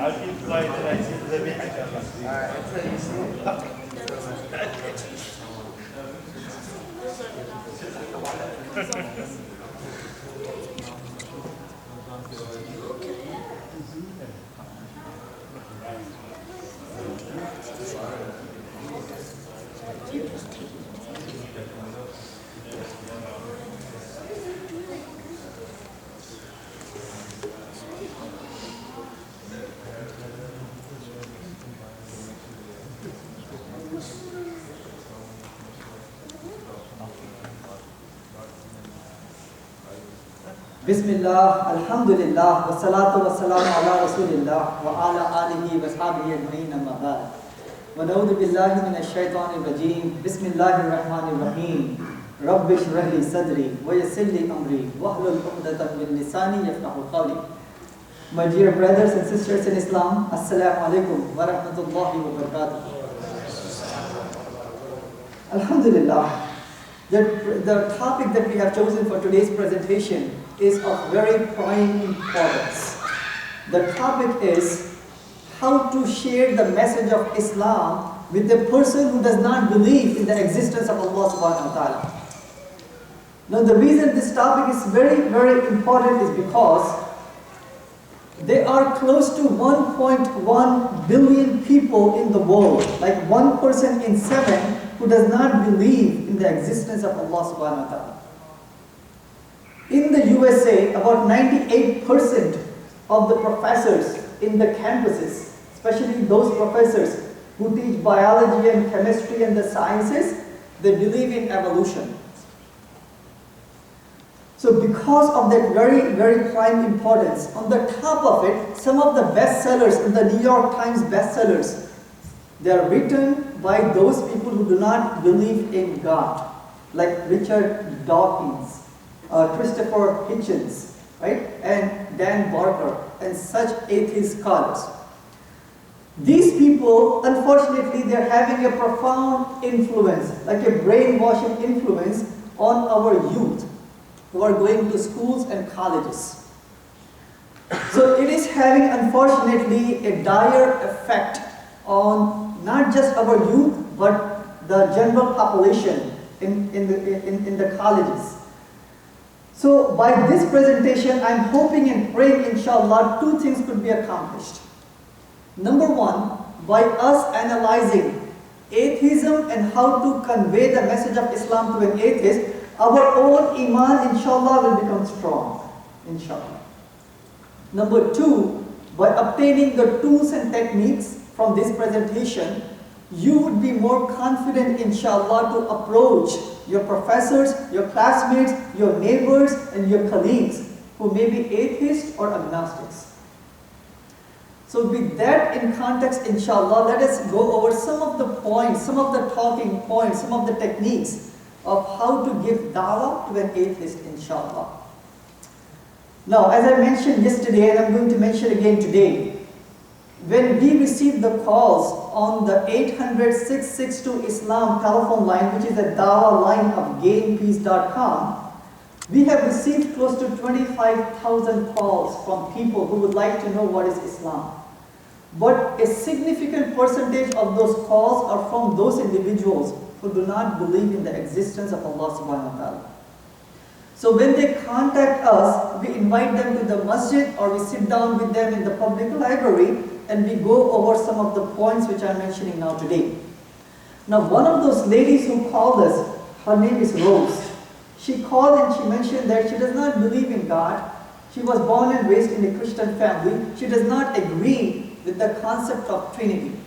I'll keep quiet and I see the big. Bismillah, alhamdulillah, wa salatu wa salamu ala rasulillah, wa ala alihi wa sahbihi ajma'in amma ba'd. Wa na'udhu billahi minash shaitanir rajim. Bismillahir rahmanir rahim. Rabbi shrah li sadri wa yassir li amri wahlul 'uqdatan min lisani yafqahu qawli. My dear brothers and sisters in Islam, assalamu alaikum wa rahmatullahi wa barakatuh. Alhamdulillah, the topic that we have chosen for today's presentation is of very prime importance. The topic is how to share the message of Islam with a person who does not believe in the existence of Allah subhanahu wa ta'ala. Now the reason this topic is very, very important is because there are close to 1.1 billion people in the world, like 1 person in 7 who does not believe in the existence of Allah subhanahu wa ta'ala. In the USA, about 98% of the professors in the campuses, especially those professors who teach biology and chemistry and the sciences, they believe in evolution. So because of that very, very prime importance, on the top of it, some of the bestsellers in the New York Times bestsellers, they are written by those people who do not believe in God, like Richard Dawkins, Christopher Hitchens, right, and Dan Barker, and such atheist scholars. These people, unfortunately, they are having a profound influence, like a brainwashing influence on our youth who are going to schools and colleges. So it is having, unfortunately, a dire effect on not just our youth, but the general population in the colleges. So by this presentation, I'm hoping and praying, inshallah, 2 things could be accomplished. Number 1, by us analyzing atheism and how to convey the message of Islam to an atheist, our own iman, inshallah, will become strong, inshallah. Number 2, by obtaining the tools and techniques from this presentation, you would be more confident, inshallah, to approach your professors, your classmates, your neighbors, and your colleagues who may be atheists or agnostics. So with that in context, inshallah, let us go over some of the points, some of the talking points, some of the techniques of how to give dawah to an atheist, inshallah. Now, as I mentioned yesterday, and I'm going to mention again today, when we received the calls on the 800-662-ISLAM telephone line, which is the Dawah line of gainpeace.com, we have received close to 25,000 calls from people who would like to know what is Islam. But a significant percentage of those calls are from those individuals who do not believe in the existence of Allah subhanahu wa ta'ala. So when they contact us, we invite them to the masjid or we sit down with them in the public library and we go over some of the points which I'm mentioning now today. Now one of those ladies who called us, her name is Rose. She called and she mentioned that she does not believe in God. She was born and raised in a Christian family. She does not agree with the concept of Trinity.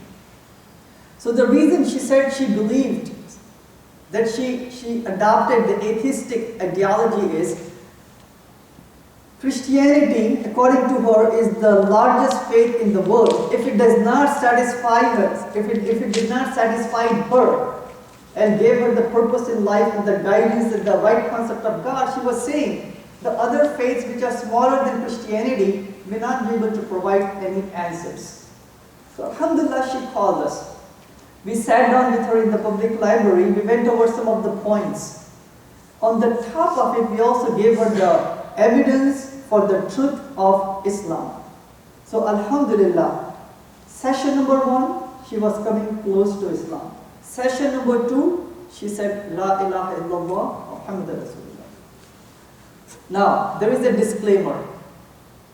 So the reason she said she believed that she adopted the atheistic ideology is Christianity, according to her, is the largest faith in the world. If it does not satisfy her, if it did not satisfy her, and gave her the purpose in life and the guidance and the right concept of God, she was saying the other faiths which are smaller than Christianity may not be able to provide any answers. So alhamdulillah, she called us. We sat down with her in the public library. We went over some of the points. On the top of it, we also gave her the evidence for the truth of Islam. So alhamdulillah, session number 1, she was coming close to Islam. Session number 2, she said, La ilaha illallah, Muhammadur Rasulullah. Now, there is a disclaimer.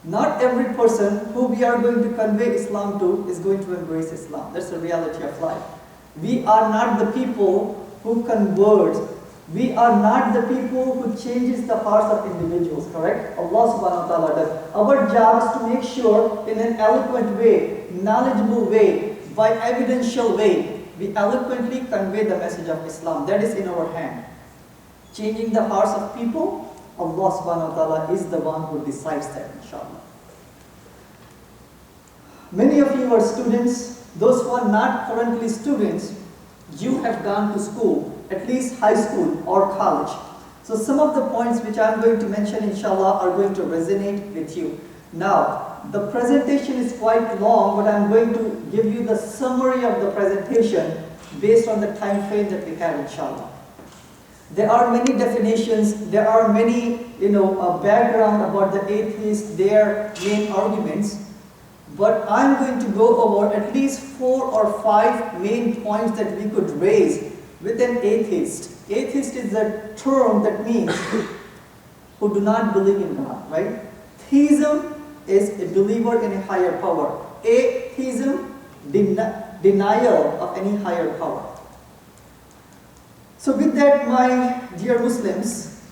Not every person who we are going to convey Islam to is going to embrace Islam. That's the reality of life. We are not the people who convert. We are not the people who changes the hearts of individuals, correct? Allah subhanahu wa ta'ala does. Our job is to make sure in an eloquent way, knowledgeable way, by evidential way, we eloquently convey the message of Islam. That is in our hand. Changing the hearts of people, Allah subhanahu wa ta'ala is the one who decides that, inshallah. Many of you are students. Those who are not currently students, you have gone to school, at least high school or college. So some of the points which I am going to mention, inshallah, are going to resonate with you. Now, the presentation is quite long, but I am going to give you the summary of the presentation based on the time frame that we have, inshallah. There are many definitions, there are many, background about the atheists, their main arguments. But I'm going to go over at least 4 or 5 main points that we could raise with an atheist. Atheist is a term that means who do not believe in God, right? Theism is a believer in a higher power. Atheism, denial of any higher power. So with that, my dear Muslims,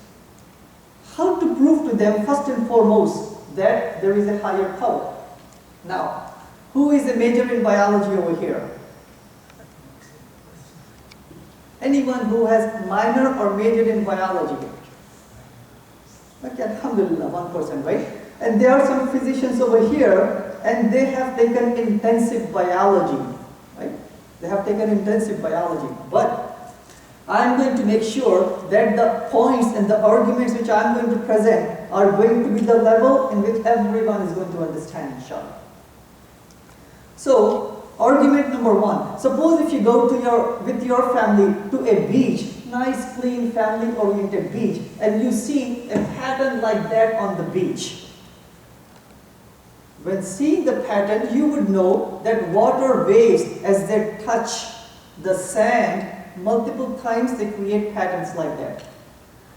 how to prove to them first and foremost that there is a higher power? Now, who is a major in biology over here? Anyone who has minor or majored in biology? Okay, alhamdulillah, 1%, right? And there are some physicians over here, and they have taken intensive biology, right? They have taken intensive biology. But I'm going to make sure that the points and the arguments which I'm going to present are going to be the level in which everyone is going to understand, inshallah. So, argument number 1. Suppose if you go to with your family to a beach, nice, clean, family-oriented beach, and you see a pattern like that on the beach. When seeing the pattern, you would know that water waves, as they touch the sand multiple times, they create patterns like that.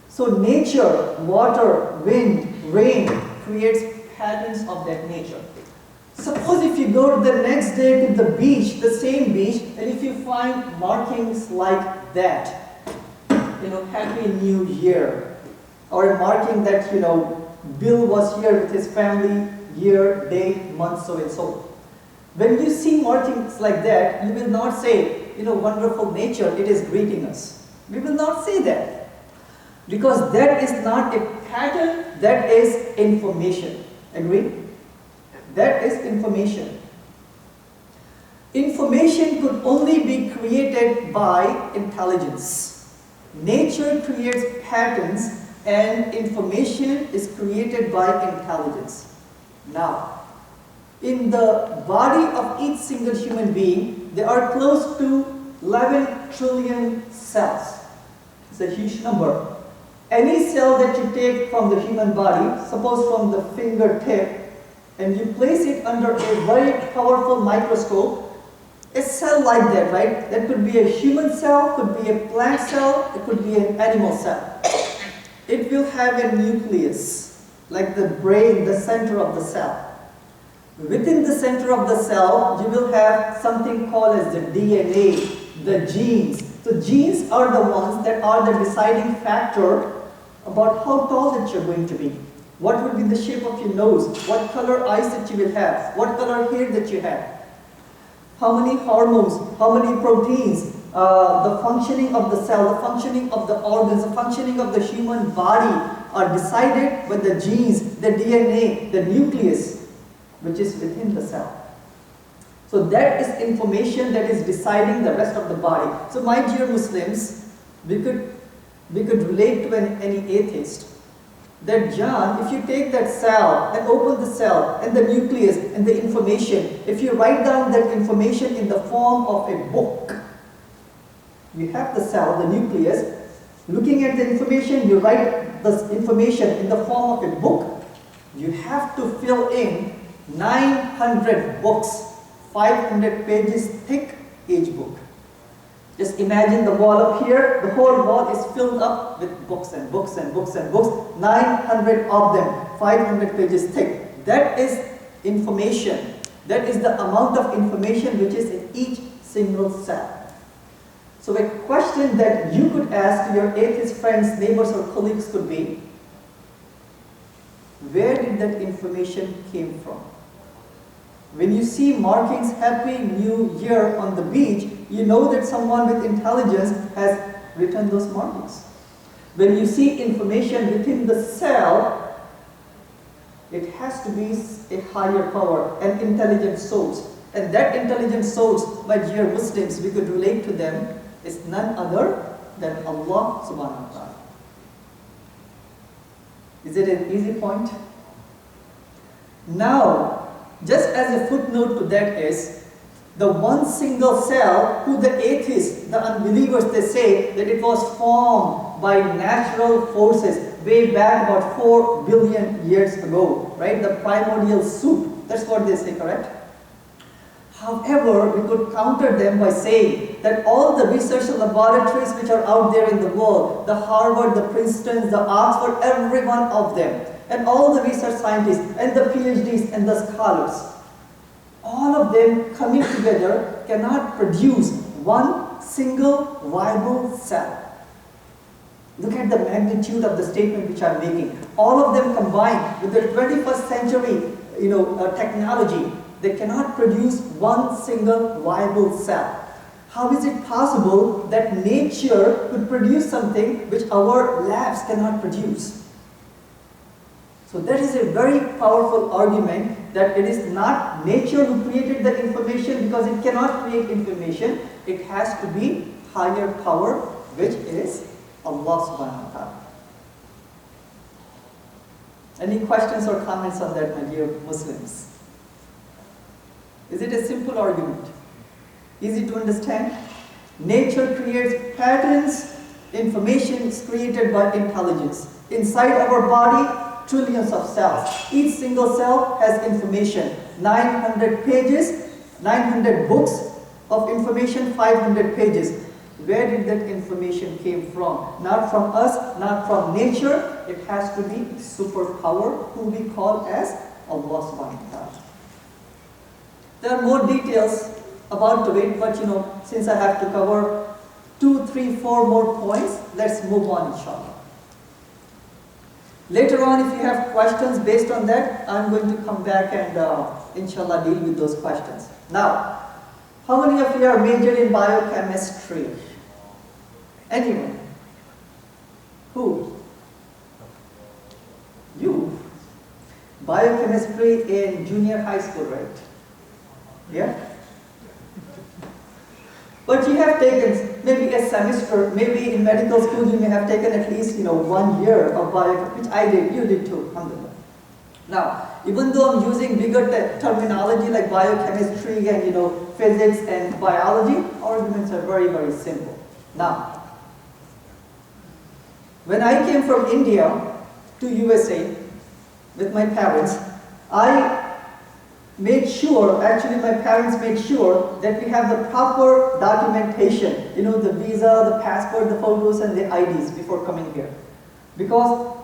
So nature, water, wind, rain creates patterns of that nature. Suppose if you go the next day to the beach, the same beach, and if you find markings like that, Happy New Year, or a marking that, Bill was here with his family, year, day, month, so and so. When you see markings like that, you will not say, wonderful nature, it is greeting us. We will not say that. Because that is not a pattern, that is information. Agree? That is information. Information could only be created by intelligence. Nature creates patterns and information is created by intelligence. Now, in the body of each single human being, there are close to 11 trillion cells. It's a huge number. Any cell that you take from the human body, suppose from the fingertip, and you place it under a very powerful microscope, a cell like that, right? That could be a human cell, could be a plant cell, it could be an animal cell. It will have a nucleus, like the brain, the center of the cell. Within the center of the cell, you will have something called as the DNA, the genes. So genes are the ones that are the deciding factor about how tall that you're going to be. What will be the shape of your nose? What color eyes that you will have? What color hair that you have? How many hormones? How many proteins? The functioning of the cell, the functioning of the organs, the functioning of the human body are decided by the genes, the DNA, the nucleus, which is within the cell. So that is information that is deciding the rest of the body. So my dear Muslims, we could relate to any atheist that John, if you take that cell and open the cell and the nucleus and the information, if you write down that information in the form of a book, you have the cell, the nucleus, looking at the information, you write the information in the form of a book, you have to fill in 900 books, 500 pages thick each book. Just imagine the wall up here, the whole wall is filled up with books and books and books and books, 900 of them, 500 pages thick. That is information. That is the amount of information which is in each single cell. So a question that you could ask to your atheist friends, neighbors or colleagues could be, where did that information came from? When you see markings Happy New Year on the beach, you know that someone with intelligence has written those markings. When you see information within the cell, it has to be a higher power, an intelligent source. And that intelligent source, my dear Muslims, we could relate to them, is none other than Allah subhanahu wa ta'ala. Is it an easy point? Now, just as a footnote to that is, the one single cell who the atheists, the unbelievers, they say that it was formed by natural forces way back about 4 billion years ago, right? The primordial soup, that's what they say, correct? However, we could counter them by saying that all the research laboratories which are out there in the world, the Harvard, the Princeton, the Oxford, every one of them, and all the research scientists and the PhDs and the scholars, all of them coming together cannot produce one single viable cell. Look at the magnitude of the statement which I am making. All of them combined with the 21st century technology, they cannot produce one single viable cell. How is it possible that nature could produce something which our labs cannot produce? So that is a very powerful argument that it is not nature who created the information, because it cannot create information. It has to be higher power, which is Allah subhanahu wa ta'ala. Any questions or comments on that, my dear Muslims? Is it a simple argument? Easy to understand? Nature creates patterns, information is created by intelligence. Inside our body, trillions of cells. Each single cell has information. 900 pages, 900 books of information, 500 pages. Where did that information came from? Not from us, not from nature. It has to be superpower, who we call as Allah subhanahu wa ta'ala. There are more details about it, but since I have to cover 2, 3, 4 more points, let's move on inshallah. Later on, if you have questions based on that, I'm going to come back and inshallah deal with those questions. Now, how many of you are majored in biochemistry? Anyone? Who? You? Biochemistry in junior high school, right? Yeah? But you have taken maybe a semester, maybe in medical school you may have taken at least 1 year of biochemistry, which I did, you did too, alhamdulillah. Now, even though I'm using bigger terminology like biochemistry and physics and biology, arguments are very, very simple. Now, when I came from India to USA with my parents, I made sure, actually my parents made sure that we have the proper documentation, the visa, the passport, the photos and the IDs before coming here. Because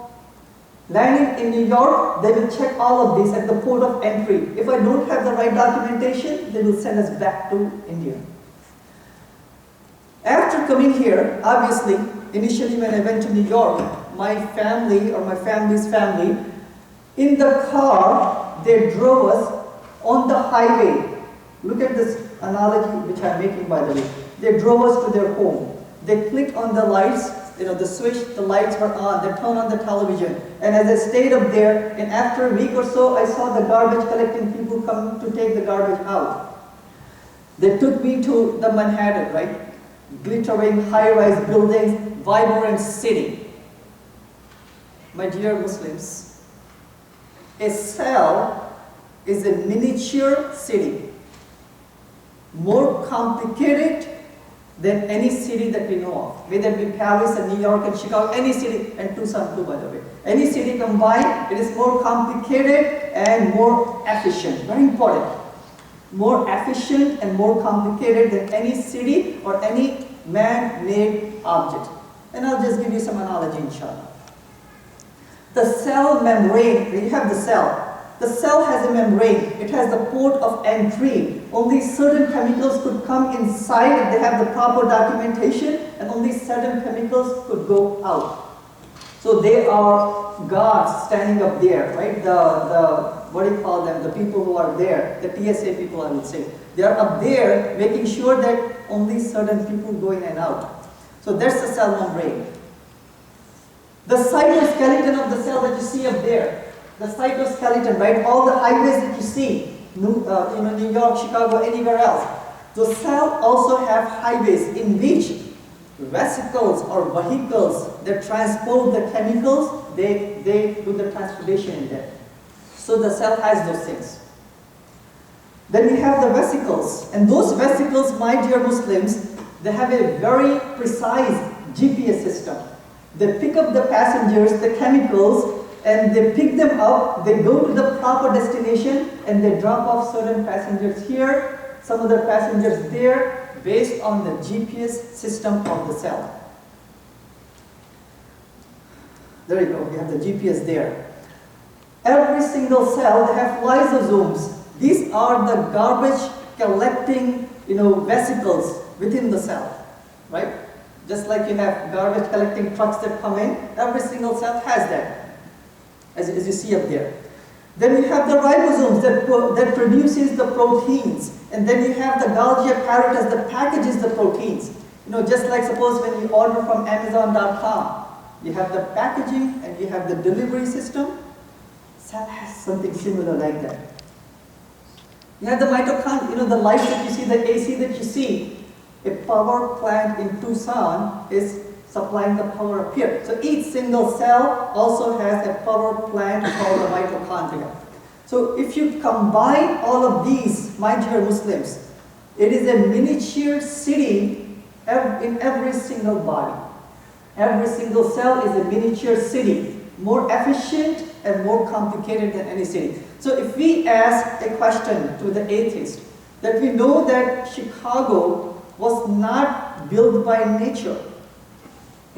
landing in New York, they will check all of this at the port of entry. If I don't have the right documentation, they will send us back to India. After coming here, obviously, initially when I went to New York, my family or my family's family, in the car, they drove us on the highway. Look at this analogy which I'm making, by the way. They drove us to their home. They clicked on the lights, the switch, the lights were on, they turned on the television. And as I stayed up there, and after a week or so, I saw the garbage collecting people come to take the garbage out. They took me to the Manhattan, right? Glittering high-rise buildings, vibrant city. My dear Muslims, a cell is a miniature city, more complicated than any city that we know of, whether it be Paris and New York and Chicago, any city, and Tucson too, by the way. Any city combined, it is more complicated and more efficient. Very important. More efficient and more complicated than any city or any man-made object. And I'll just give you some analogy, inshallah. The cell membrane, when you have the cell has a membrane. It has the port of entry. Only certain chemicals could come inside if they have the proper documentation, and only certain chemicals could go out. So they are guards standing up there, right? What do you call them? The people who are there, the TSA people, I would say. They are up there making sure that only certain people go in and out. So that's the cell membrane. The cytoskeleton of the cell that you see up there, the cytoskeleton, right? All the highways that you see, New York, Chicago, anywhere else. The cell also have highways in which vesicles or vehicles that transport the chemicals, they do the transportation in there. So the cell has those things. Then we have the vesicles, and those vesicles, my dear Muslims, they have a very precise GPS system. They pick up the passengers, the chemicals, and they pick them up, they go to the proper destination, and they drop off certain passengers here, some other passengers there, based on the GPS system of the cell. There you go, we have the GPS there. Every single cell, they have lysosomes. These are the garbage collecting, vesicles within the cell, right? Just like you have garbage collecting trucks that come in, every single cell has that, as you see up there. Then you have the ribosomes that produces the proteins, and then you have the Golgi apparatus that packages the proteins. Just like suppose when you order from Amazon.com, you have the packaging and you have the delivery system. Cell has something similar like that. You have the mitochondria, the lights that you see, the AC that you see. A power plant in Tucson is supplying the power up here. So each single cell also has a power plant called the mitochondria. So if you combine all of these, my dear Muslims, it is a miniature city in every single body. Every single cell is a miniature city, more efficient and more complicated than any city. So if we ask a question to the atheist, that we know that Chicago was not built by nature,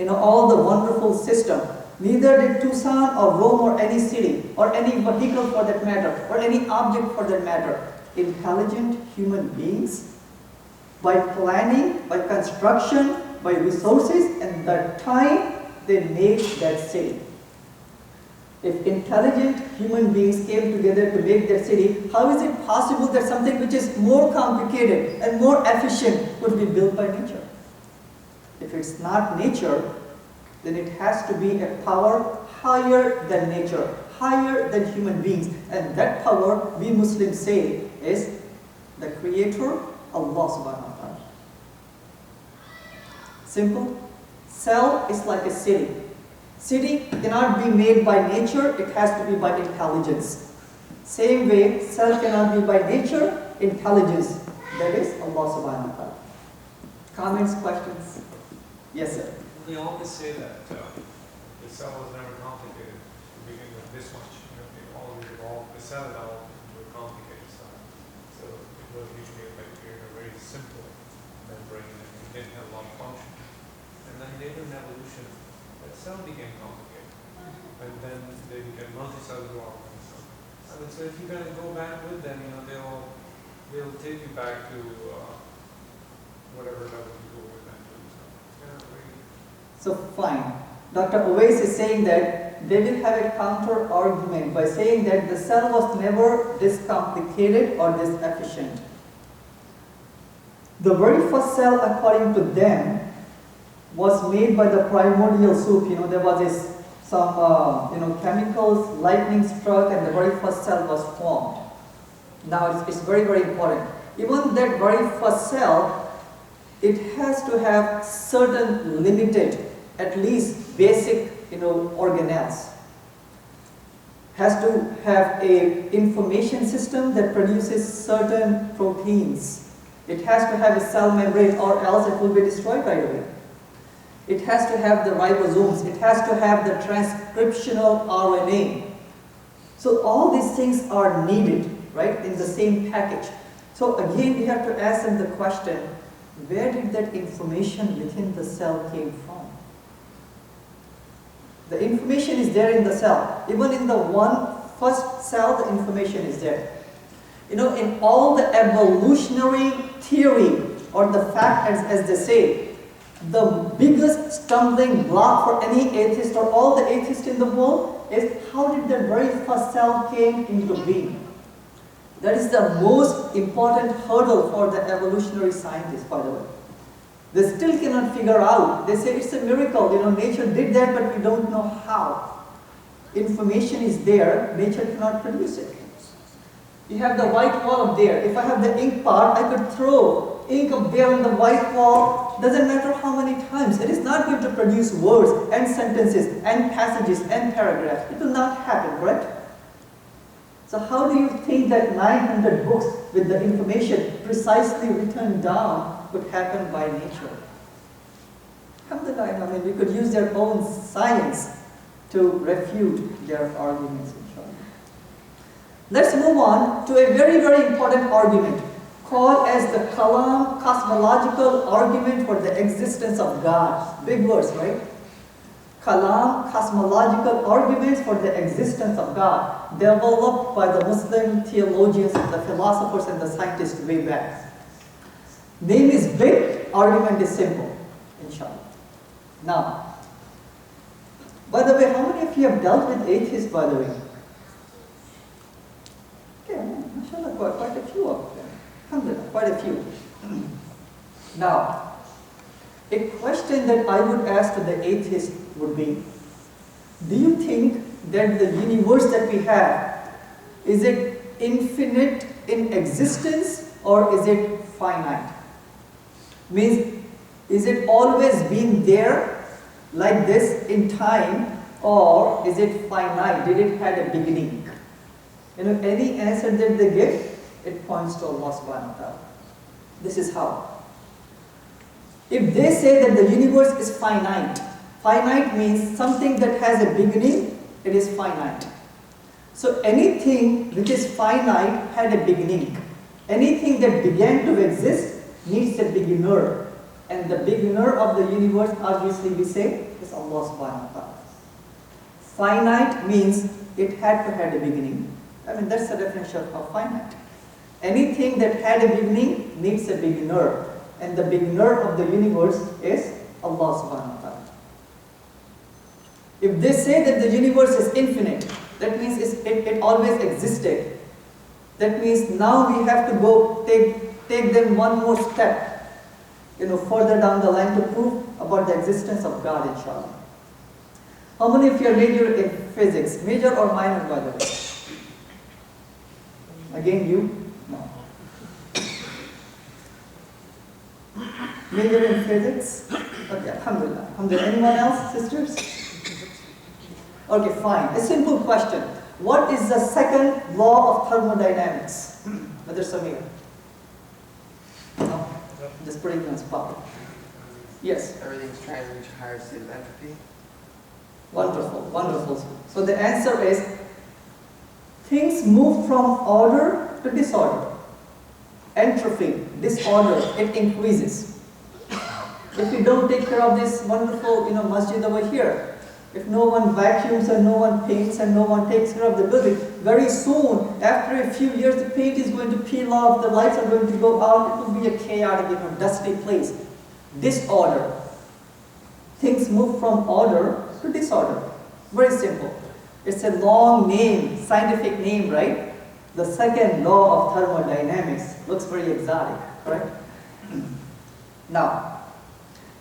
all the wonderful system. Neither did Tucson or Rome or any city, or any vehicle for that matter, or any object for that matter. Intelligent human beings, by planning, by construction, by resources, and the time they made that city. If intelligent human beings came together to make that city, how is it possible that something which is more complicated and more efficient would be built by nature? If it's not nature, then it has to be a power higher than nature, higher than human beings. And that power, we Muslims say, is the Creator, Allah subhanahu wa ta'ala. Simple. Cell is like a city. City cannot be made by nature, it has to be by intelligence. Same way, cell cannot be by nature, intelligence. That is Allah subhanahu wa ta'ala. Comments, questions? Yes, sir. We always say that the cell was never complicated to begin with this much. It always evolved. The cell evolved into a complicated cell. So it was usually a very simple membrane and it didn't have a lot of function. And then later in evolution, that cell became complicated. And then they became multicellular organisms. And so if you're going to go back with them, they'll take you back to whatever level you go with them to. So fine. Dr. Owais is saying that they will have a counter argument by saying that the cell was never this complicated or this efficient. The very first cell, according to them, was made by the primordial soup. There was some chemicals, lightning struck, and the very first cell was formed. Now it's very, very important. even that very first cell, it has to have certain limited, at least basic, organelles. Has to have a information system that produces certain proteins. It has to have a cell membrane, or else it will be destroyed right away. It has to have the ribosomes. It has to have the transcriptional RNA. So all these things are needed, right, in the same package. So again, we have to ask them the question, where did that information within the cell came from? The information is there in the cell. Even in the first cell, the information is there. In all the evolutionary theory, or the fact as they say, the biggest stumbling block for any atheist or all the atheists in the world is how did the very first cell came into being. That is the most important hurdle for the evolutionary scientists, by the way. They still cannot figure out. They say it's a miracle, nature did that, but we don't know how. Information is there, nature cannot produce it. You have the white wall up there. If I have the ink part, I could throw ink up there on the white wall. Doesn't matter how many times. It is not going to produce words and sentences and passages and paragraphs. It will not happen, correct? So how do you think that 900 books with the information precisely written down could happen by nature? Alhamdulillah, we could use their own science to refute their arguments. Let's move on to a very, very important argument called as the Kalam cosmological argument for the existence of God. Big words, right? Kalam cosmological arguments for the existence of God, developed by the Muslim theologians, the philosophers, and the scientists way back. Name is big, argument is simple, inshallah. Now, by the way, how many of you have dealt with atheists, by the way? Okay, mashallah, quite a few of them. Alhamdulillah, quite a few. Now, a question that I would ask to the atheist would be, do you think that the universe that we have, is it infinite in existence or is it finite? Means, is it always been there like this in time, or is it finite? Did it have a beginning? Any answer that they give, it points to Allah subhanahu wa ta'ala. This is how. If they say that the universe is finite, finite means something that has a beginning, it is finite. So anything which is finite had a beginning. Anything that began to exist needs a beginner. And the beginner of the universe, obviously we say, is Allah subhanahu wa ta'ala. Finite means it had to have a beginning. That's the definition of finite. Anything that had a beginning needs a beginner. And the beginner of the universe is Allah subhanahu wa ta'ala. If they say that the universe is infinite, that means it always existed. That means now we have to go take them one more step, further down the line to prove about the existence of God, inshallah. How many of you are major in physics? Major or minor, by the way? Again, you? No. Major in physics? Okay, alhamdulillah. Alhamdulillah. Anyone else, sisters? Okay, fine. A simple question. What is the second law of thermodynamics? Mother Samir? No? Just putting it on spot. Yes? Everything's trying to reach a higher state of entropy. Wonderful, wonderful. So the answer is, things move from order to disorder. Entropy, disorder, it increases. If you don't take care of this wonderful, masjid over here, if no one vacuums and no one paints and no one takes care of the building, very soon, after a few years, the paint is going to peel off, the lights are going to go out, it will be a chaotic, dusty place. Disorder. Things move from order to disorder. Very simple. It's a long name, scientific name, right? The second law of thermodynamics. Looks very exotic, correct? Now,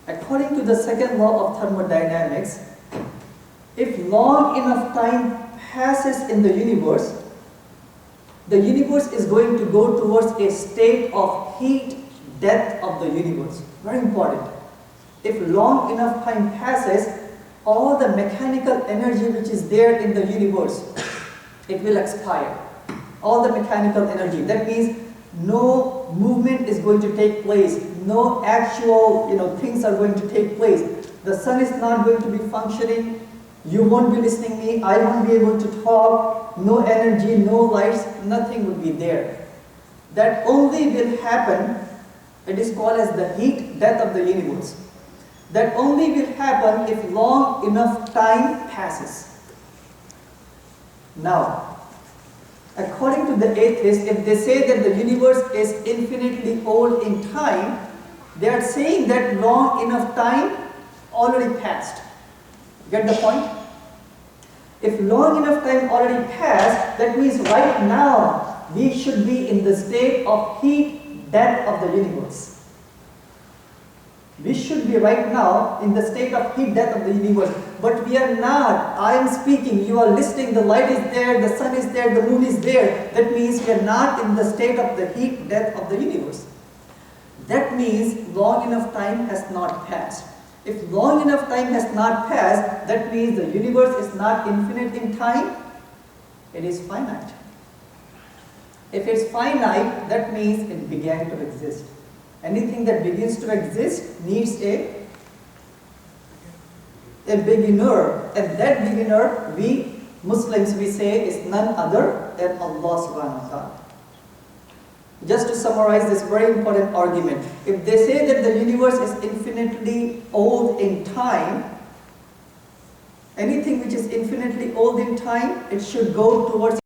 according to the second law of thermodynamics, if long enough time passes in the universe, the universe is going to go towards a state of heat death of the universe. Very important. If long enough time passes, all the mechanical energy which is there in the universe, it will expire. All the mechanical energy. That means no movement is going to take place. No actual things are going to take place. The sun is not going to be functioning. You won't be listening to me. I won't be able to talk. No energy, no lights, nothing will be there. That only will happen. It is called as the heat death of the universe. That only will happen if long enough time passes. Now, according to the atheists, if they say that the universe is infinitely old in time, they are saying that long enough time already passed. Get the point? If long enough time already passed, that means right now we should be in the state of heat death of the universe. We should be right now in the state of heat death of the universe, but we are not. I am speaking, you are listening, the light is there, the sun is there, the moon is there. That means we are not in the state of the heat death of the universe. That means long enough time has not passed. If long enough time has not passed, that means the universe is not infinite in time, it is finite. If it's finite, that means it began to exist. Anything that begins to exist needs a beginner, and that beginner, we Muslims, we say, is none other than Allah subhanahu wa ta'ala. Just to summarize this very important argument, if they say that the universe is infinitely old in time, anything which is infinitely old in time, it should go towards